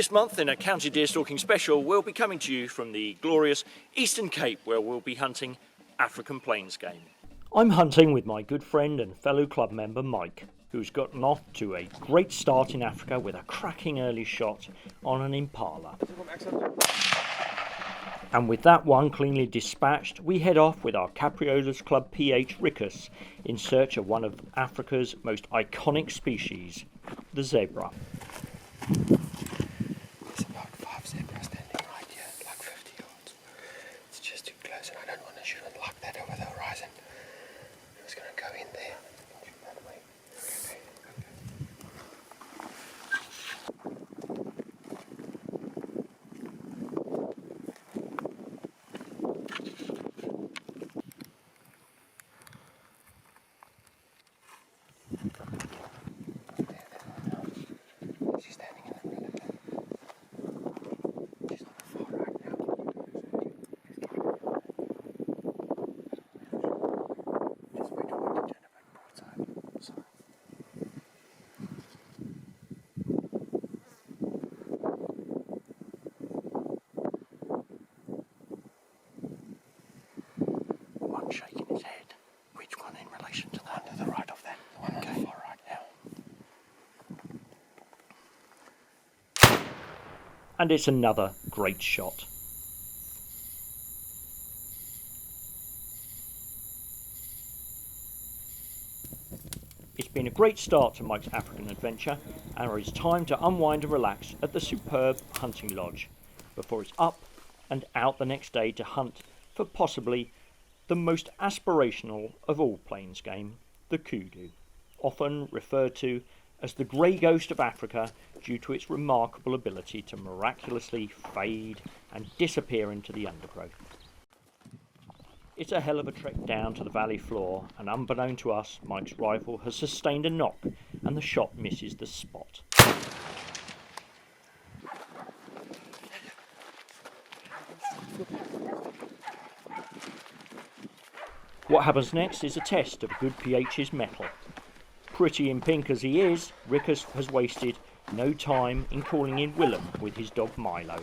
This month in a County Deer Stalking special, we'll be coming to you from the glorious Eastern Cape, where we'll be hunting African plains game. I'm hunting with my good friend and fellow club member Mike, who's gotten off to a great start in Africa with a cracking early shot on an impala. And with that one cleanly dispatched, we head off with our Capriola's Club PH Rickus in search of one of Africa's most iconic species, the zebra. There's about 5 zebras standing right here, like 50 yards. It's just too close and I don't want to shoot it like that over the horizon. I was going to go in there and shoot that way. She's standing in the middle. She's on the far right now. Just wait for her to turn about broadside. Sorry. One shaking his head. Which one in relation to that? To the right of that. The one on the far right now. And it's another great shot. It's been a great start to Mike's African adventure, and it is time to unwind and relax at the superb hunting lodge before it's up and out the next day to hunt for possibly the most aspirational of all plains game, the kudu, often referred to as the grey ghost of Africa due to its remarkable ability to miraculously fade and disappear into the undergrowth. It's a hell of a trek down to the valley floor, and unbeknown to us, Mike's rifle has sustained a knock and the shot misses the spot. What happens next is a test of good PH's mettle. Pretty in pink as he is, Rickus has wasted no time in calling in Willem with his dog Milo,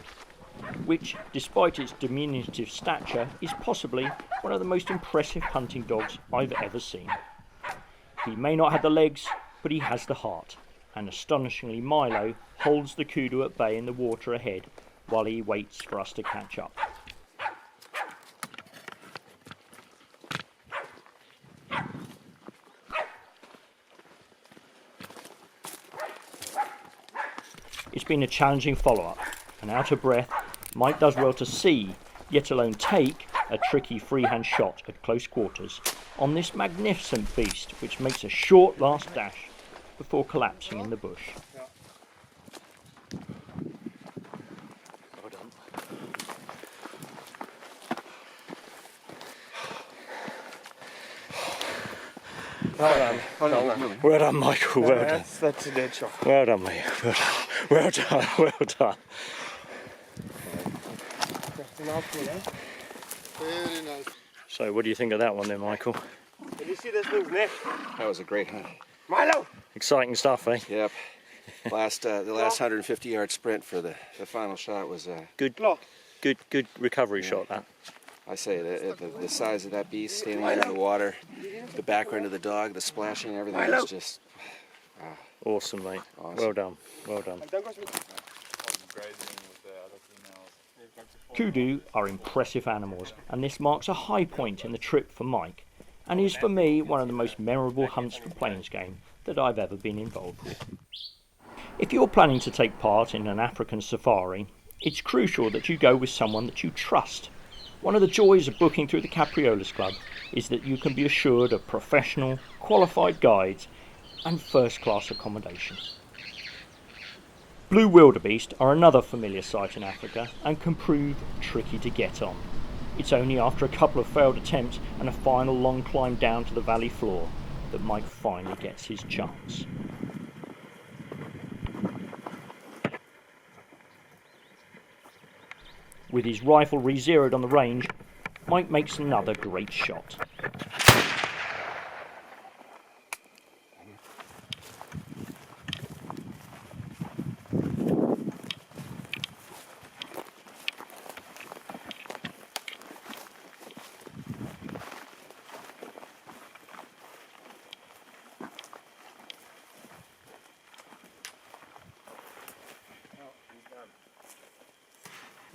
which, despite its diminutive stature, is possibly one of the most impressive hunting dogs I've ever seen. He may not have the legs, but he has the heart, and astonishingly Milo holds the kudu at bay in the water ahead while he waits for us to catch up. It's been a challenging follow-up, and out of breath, Mike does well to see, yet alone take, a tricky freehand shot at close quarters on this magnificent beast, which makes a short last dash before collapsing in the bush. Well done. Hold on. Well done, Michael, well done. That's a dead shot. Well done, mate. Well done, well done. Very nice. So what do you think of that one then, Michael? Did you see this thing's neck? That was a great hunt. Milo! Exciting stuff, eh? Yep. The last 150-yard sprint for the final shot was Good recovery shot, that. I say the size of that beast standing there in the water, the background of the dog, the splashing, everything was just Awesome, mate. Awesome. Well done, well done. Kudu are impressive animals, and this marks a high point in the trip for Mike, and is for me one of the most memorable hunts for plains game that I've ever been involved with. If you're planning to take part in an African safari, it's crucial that you go with someone that you trust. One of the joys of booking through the Capriola's Club is that you can be assured of professional, qualified guides and first-class accommodation. Blue wildebeest are another familiar sight in Africa and can prove tricky to get on. It's only after a couple of failed attempts and a final long climb down to the valley floor that Mike finally gets his chance. With his rifle re-zeroed on the range, Mike makes another great shot.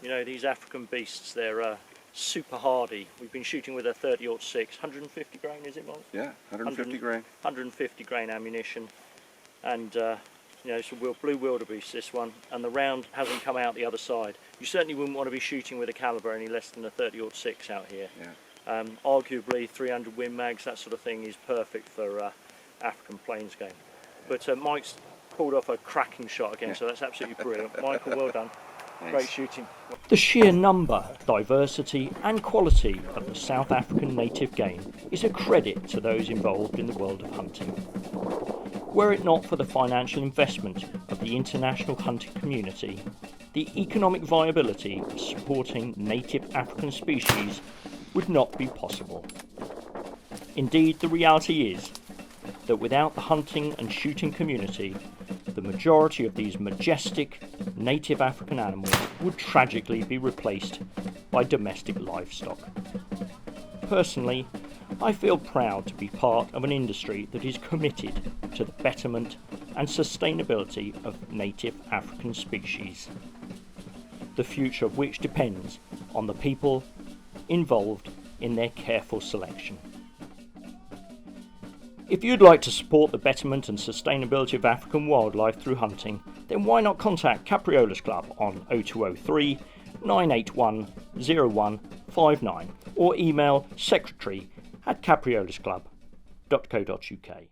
You know, these African beasts, they're super hardy. We've been shooting with a 30-06, 150 grain, is it, Mike? Yeah, 150 grain. 150 grain ammunition, and you know, it's a blue wildebeest, this one, and the round hasn't come out the other side. You certainly wouldn't want to be shooting with a caliber any less than a 30-06 out here. Yeah. Arguably 300 Win mags, that sort of thing, is perfect for African plains game. But Mike's pulled off a cracking shot again, so that's absolutely brilliant. Michael, well done. Thanks. Great shooting. The sheer number, diversity and quality of the South African native game is a credit to those involved in the world of hunting. Were it not for the financial investment of the international hunting community, the economic viability of supporting native African species would not be possible. Indeed, the reality is that without the hunting and shooting community, the majority of these majestic native African animals would tragically be replaced by domestic livestock. Personally, I feel proud to be part of an industry that is committed to the betterment and sustainability of native African species, the future of which depends on the people involved in their careful selection. If you'd like to support the betterment and sustainability of African wildlife through hunting, then why not contact Capriola's Club on 0203 981 0159 or email secretary@capriolasclub.co.uk.